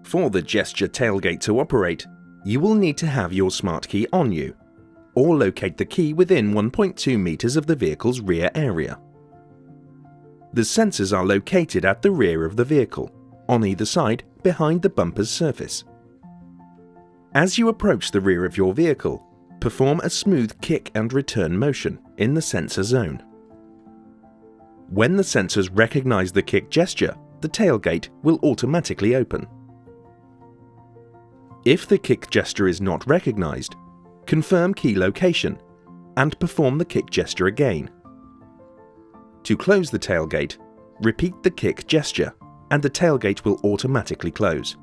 For the gesture tailgate to operate, you will need to have your smart key on you, or locate the key within 1.2 meters of the vehicle's rear area. The sensors are located at the rear of the vehicle, on either side behind the bumper's surface. As you approach the rear of your vehicle, perform a smooth kick and return motion in the sensor zone. When the sensors recognize the kick gesture, the tailgate will automatically open. If the kick gesture is not recognized, confirm key location and perform the kick gesture again. To close the tailgate, repeat the kick gesture and the tailgate will automatically close.